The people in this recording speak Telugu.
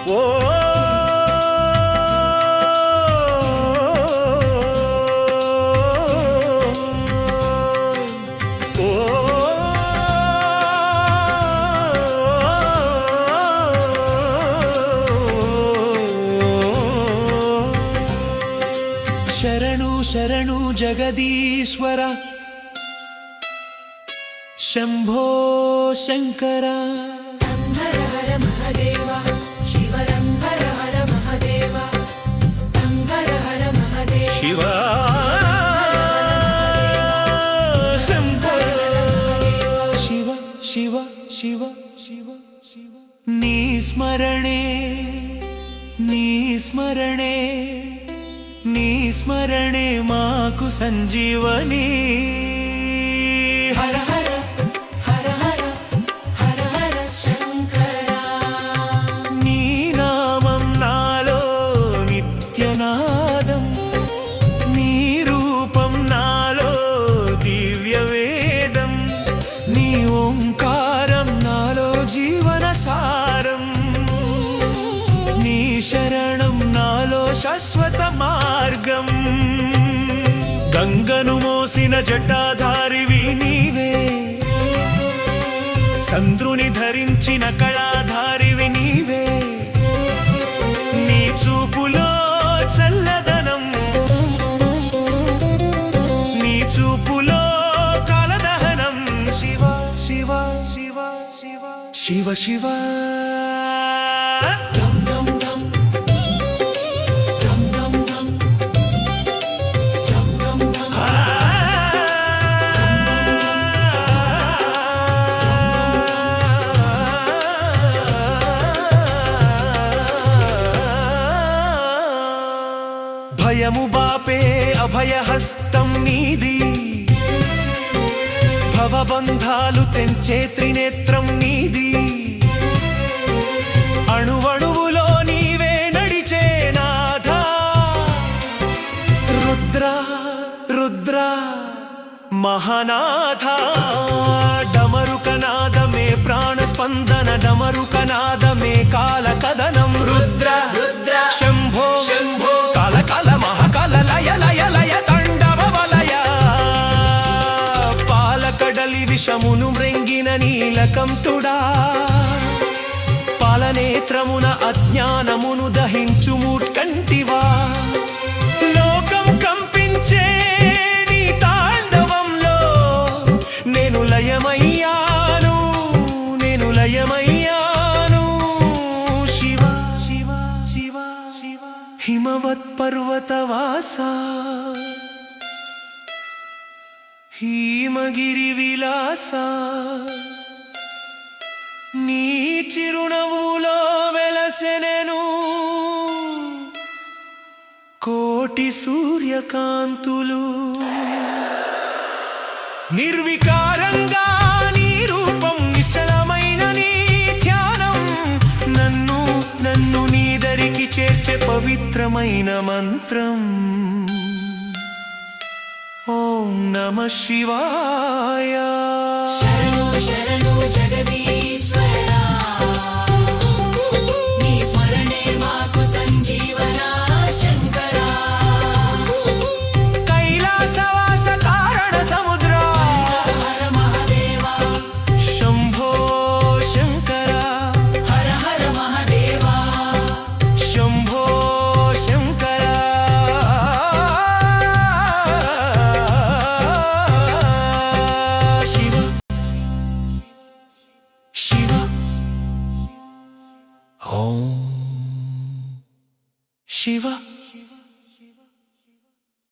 ఓ శరణు శరణు జగదీశ్వర శంభో శంకర హర హర మహదేవ శివరంభర హర మహదేవ హర హర మహదేవ శివ శంభో శివ శివ శివ శివ శివ నీ స్మరణే నీ స్మరణే నీ స్మరణే మాకు సంజీవని హర హర హర హర హర హర శంకర నీ నామం నాలో నిత్యనాదం నీ రూపం నాలో దివ్య వేదం నీ ఓంకారం నాలో జీవన సారం నీ శరణం నాలో శాశ్వత మార్గం గంగను మోసిన జటాధారివి నీవే చంద్రుని ధరించిన కళాధారివి నీవే నీ చూపులో చల్లదనం నీ చూపులో కాలదహనం శివ శివ శివ శివ శివ శివ భయము బాపే అభయహస్తం నీది భవబంధాలు తెంచే త్రినేత్రం నీది అణువణువులో నీవే నడిచే నాథా రుద్ర రుద్ర మహానాథ డమరుకనాదమే ప్రాణస్పందన డమరుకనాదమే కాల కదనం రుద్ర రుద్ర శంభో శంభో కాల కాల మహాకాల లయ లయ లయ తండవ వలయ పాలకడలి విషమును మృంగిన నీలకంఠుడా పాలనేత్రమున అజ్ఞానమును దహించు మూర్ఖంటివా లోకం కంపించే నీ తాండవంలో నేను లయమయ్యాను నేను లయమయ్యాను శివ శివ శివ శివ హిమవత్ పర్వతవాస హీమగిరి విలాస నీ చిరునవ్వులో వెలసెనెను కోటి సూర్యకాంతులు నిర్వికారంగా నీ రూపం నిశ్చలమైన నీ ధ్యానం నన్ను నన్ను నీ దరికి చేర్చే పవిత్రమైన మంత్రం ఓం నమః శివాయ శరణు శరణు జగదీశ్వర నీ స్మరణే మాకు సంజీవన శంకర కైలాసవాస కారణ సముద్ర హర మహదేవ శంభో శంకర హర హర మహదేవ శంభో శంకర శివ శివ ఓం శివ